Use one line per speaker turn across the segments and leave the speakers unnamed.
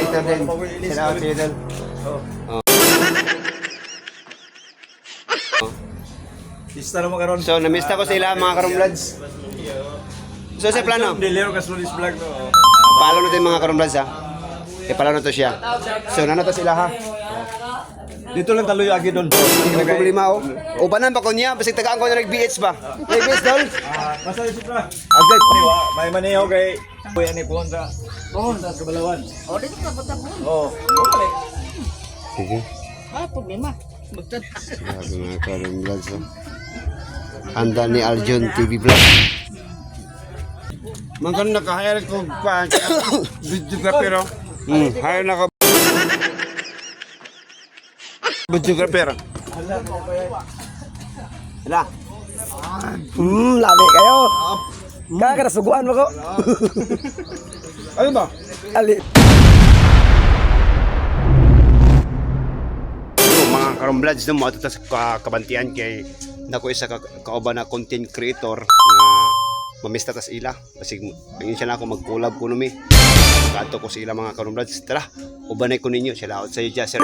creator din. Shout out sa'yo dol.
Pista naman karon.
So, namista ko sila mga karumlads. So, sa plano?
Delero Casualis vlog no.
Palo natin mga karumlads ha. Palo na to siya. So, nano to sila ha.
Dito lang taloy agi doon.
Hindi ko problema oh. Ubanan pa ko niya, basta tagaan ko na nag-BH ba? Nag-BH dol?
Basta isip na.
Agad.
May maniho kay kuya ni Ponda. Sa Kabalawan.
Oh, dito ka punta mo.
Oh.
Sige.
Problema.
Grabe mga karumlads oh. Handa ni Arjun TV Vlog. Mangkan naka-hire ko pa videographer oh. Hire na ka videographer. Hala.
Lami kayo. Kakasuguan mo ko.
Ano ba?
Ali.
Mga karumlads no, mo ito sa kabantian kay nako isa kauban na content creator nga mamista tas ila kasi ayun siya na ako mag-collab ko numi kato ko sa ila mga karumlads. Tara ubanay ko ninyo sila out sa iyo Sir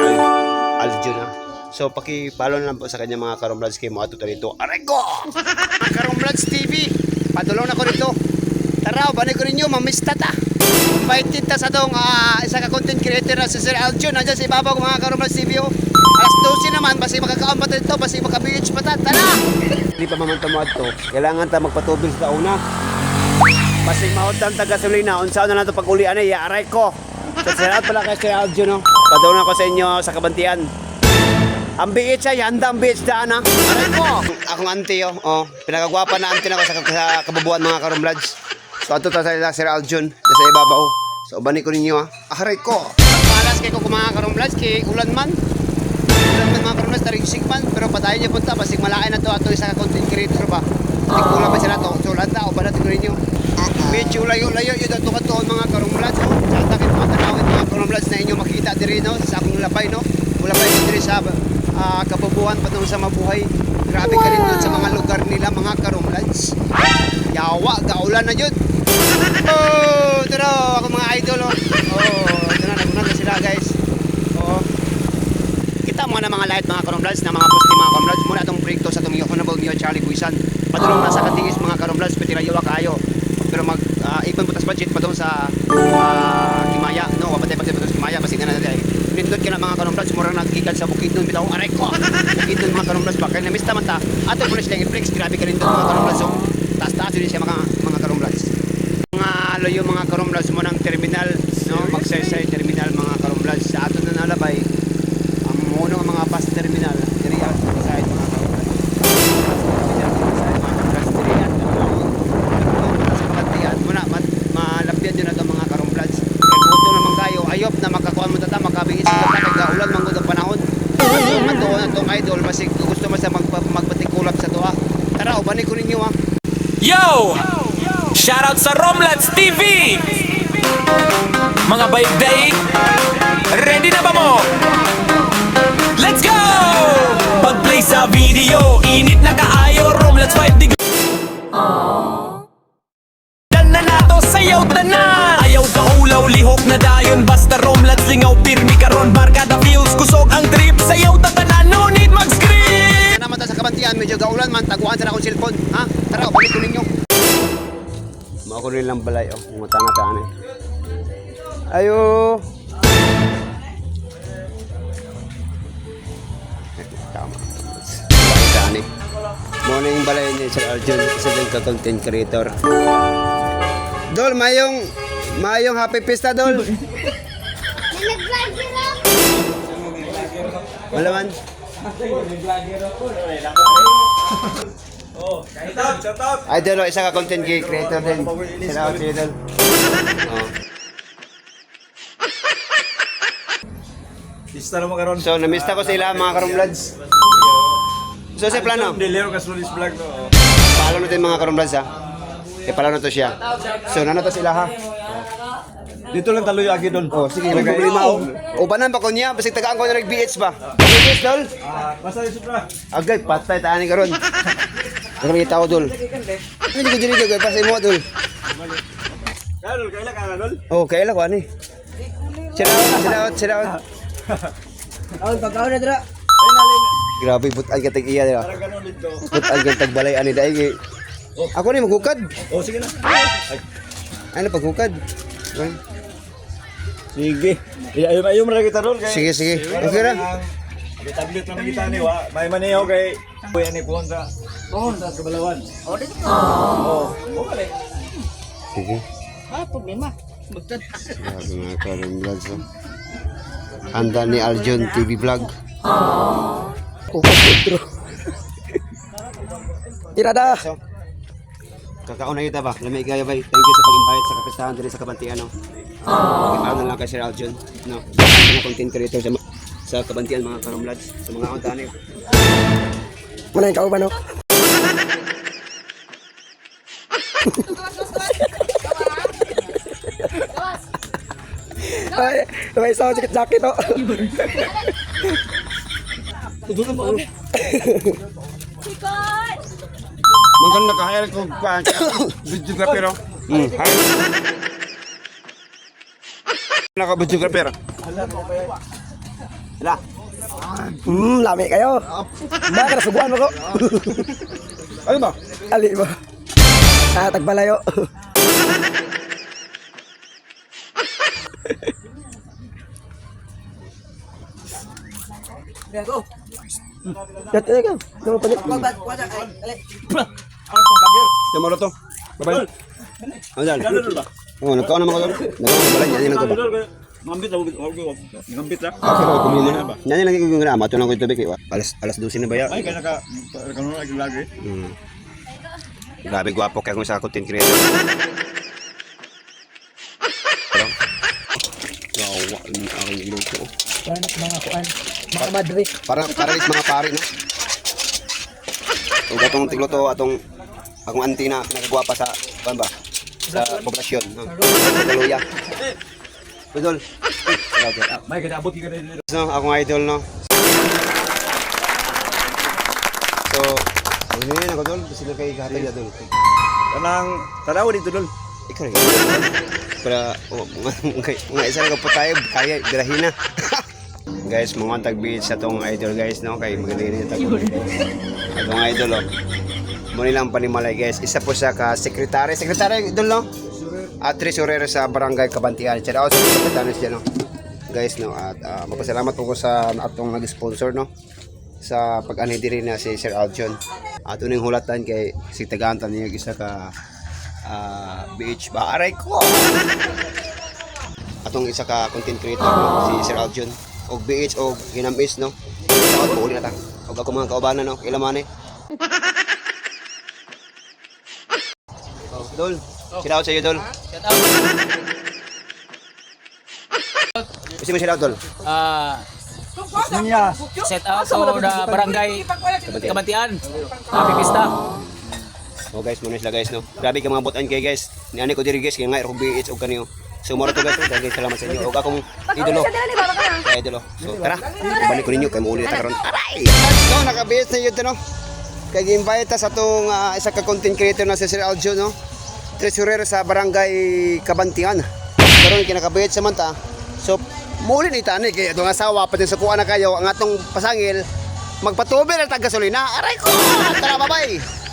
Aljun ha. So paki-follow na lang po sa kanya mga karumlads kay mo ato dito aray ko Karumlads TV padulong na ko dito. Tara ubanay ko ninyo mamista ta maitin ta sa tong isa ka content creator na si Sir Aljun nandiyan sa ibabaw mga Karumlads TV oh. Alas 12 naman, basi makakaon pa dito, basi maka-beach pa ta. Tara! Hindi pa mamanta mo ato. Kailangan ta magpatubil sa una. Basi mahotan ta gasolina, unsaon na lang ito pag-ulian ay aray ko. So, salamat pala kay Sir Aljun, no? Padulong ako sa inyo sa kabantian. Ang beach ay, handa ang beach daan, ha? Aray ko! Akong auntie, oh. Pinagagwapa na auntie na ako sa kabubuan mga karumlads. So, ato ta sa Sir Aljun, sa ibabaw. So, ubani ko ninyo, ha? Aray ko! Palas kay ko mga karumlads, kay ulan man. Ulan man mga karumlads, taring sigman. Pero patayin niya punta, basig malain na to ato isa ka content creator ba? Nagpula pa sila to. So, lanta, uban natin ko ninyo. Medyo layo-layo yun ato katoon mga karumlads. Sa atakit mga tanawin mga karumlads na inyo makita diri, no? Sa akong labay, no? Labay ko diri sa kabubuhan patungkol sa mabuhay. Grabe ka rin doon sa mga lugar nila mga karumlads. Yawa, gaulan na yun. Oh, tara, ako mga idol, oh. Oh, tara, nagunan na sila guys. Oh. Kita mo na mga light mga karumlads na mga posti mga karumlads. Muna itong break to sa itong honorable Mio Charlie Buisan. Padulong na sa katingis mga karumlads, pwede na yawa kayo. Pero mag-ipon putas budget pa doon sa Kimaya, no? Wapatay-patay pa doon sa Kimaya, basi na natin. Nindot ka na mga karumlads, murang nagkikan sa Bukidnon, bitaw, aray ko! Bukidnon mga karumlads ba? Kaya namista man ta, ato po na silang i-flex, grabe ka nindot mga karumlads. So, taas-taas yun siya mga karumlads. Mga loyo mga karumlads mo ng terminal, no? Magsaysay terminal mga karumlads. Sa ato na nalabay, ang muno ng mga bus terminal, diri sa side mga karumlads. Malapyan din na ito mga karumlads. Kaya buto naman kayo, ayop na makakuha mo tata, makabingis mo tata, kagaulan mga ng panahon. Matuon na itong idol, masig gusto mo sa magpatikulap sa tuwa. Tara, ubanin ko ninyo ha.
Yo! Shoutout sa Romlads TV! Mga baigdaig, ready na ba mo? Let's go! Pag-play sa video, init na kaayo, Romlads 5 degree. Na nato sayaw tanan. Ayaw ka ulaw, lihok na dayon. Basta Romlads lingaw, pirmi karon. Barkada feels, kusog ang trip. Sayaw tanan, no need mag-script.
Naman ta sa kabantian, medyo gaulan man, taguan sa akong cellphone. Ha? Tara, ubanin ko ninyo. Mako rin lang balay, oh. Matanga-tanga eh. Ayo. Tama. Tama. Morning balay niya Sir Arjun, isa din ka content creator. Dol, mayong happy pista, Dol. Malaman.
Oh, shout out.
Idol, isa ka content creator din. Sila out Idol. Oh.
Pista naman karon.
So, namista ko sila mga karumlads. So, sa plano?
Delero Casualis vlog no.
Palo natin mga karumlads ha. Palo na to siya. So, nano to sila ha.
Dito lang taloy agi doon.
Oh, sige, may problema oh. Ubanan pa ko niya, basta tagaan ko na nag-BH ba? BH, Dol?
Basta isip na.
Agay, patay, taanin ka ron. Ano may tao, Dol? Hindi ko dinigo, pasay mo, Dol.
Kaya kailan ka na, Dol?
Oh, kailan ko, ano eh? Sit out.
Ang pagkaon na dira.
Grabe, butan ka tag iya dira.
Parang ganun dito.
Butan ka tag balay ani dai. Ako ni maghukad.
Oh, sige na. Ay,
Ano paghukad?
sige. Ayaw mo na kita doon kay.
Sige. Okay ra.
May tablet naman kita ni wa. May maniho kay kuya ni Kuondra. Kuondra sa Balawan.
O, dito ka.
Oh, okay.
Sige.
Ah, problema. Basta.
Grabe mga Karim Vlogs. Oh. Handa ni Arjun TV Vlog.
Irada.
So, kakauna kita ba? Lamig kayo ba? Thank you sa pag-invite sa kapistahan dito sa Kabantian. No? Ipaano lang kay Sir Arjun. No? Mga content creator sa Kabantian mga Karim Vlogs. Sa mga kauntanay.
Mana yung kauban no? Ay, may isa sakit sakit no.
Maganda kahayal ko pa. Videographer. Hi. Naka-videographer. Hala.
Lami kayo. Baka nasuguan mo ko.
Ano ba?
Ali mo. Tagbalayo. Yat ka. Ano pa
Yung mga to. Bye-bye. Ano dyan? Oh, nagkaon naman ko doon. Nagkaon naman balay. Yan lang ko ba?
Ngambit ako. Ngambit ra.
Okay, kumuli mo na. Yan lang yung gana. Mato lang ko ito. Alas 12 na ba yan?
Ay kaya naka kanon lagi lagi.
Grabe gwapo kaya kung sa content creator. Gawa ang aking ilong ko.
Mga madre.
Parang is mga pari, no? Kung atong tigloto, atong akong auntie na nagagwapa sa, ano ba? Sa poblasyon, no? Sa Daluya. Idol.
May kadabot ka rin.
No, akong idol, no? So, ano yun ako, Dol? Sila kay Gatay na, Dol.
Kanang tanaw dito dol.
Ikaw rin. Para, mga isa na po tayo, kaya, birahin na. Guys, mga tag-beat sa tong idol, guys, no? Kay magaling rin tayo. Itong idol, oh. Muna lang panimalay, guys. Isa po siya ka-sekretary. Sekretary, idol, no? At tresurero sa Barangay Kabantian. Shout out sa mga kapitanes dyan, no? Guys, no? At mapasalamat po ko sa atong nag-sponsor, no? Sa pag-anidi rin na si Sir Aljon. At uning hulatan kay si Tagantan niya isa ka BH ba? Aray ko! Atong isa ka content creator, no? Si Sir Aljon. Og BH og hinamis, no? Tawad mo uli na ta. Og ako mga kaubanan, no? Ilaman eh. Oh, Dol. Shout out sa iyo, Dol. Kasi mo shout out, Dol.
Set out sa barangay Kabantian. Happy Pista.
Oh guys, muna sila guys, no? Grabe ka mga butan kay guys. Ni ani ko diri guys, kaya nga akong BH og kaniyo. So moro to guys, dagay salamat sa inyo. Og akong idolo. Kaya idolo. So tara, balik ko ninyo kay mauli ta karon. Aray! No, naka-BH na yun, no? Kay gi-invite ta sa tong isa ka content creator na si Sir Aljo, no? Treasurer sa Barangay Kabantian. Karon kinaka-BH sa manta. So muli ni tani kay atong asawa pati sa kuha na kayo ang atong pasangil magpatuber ang taga-gasolina. Aray ko! Tara, bye-bye!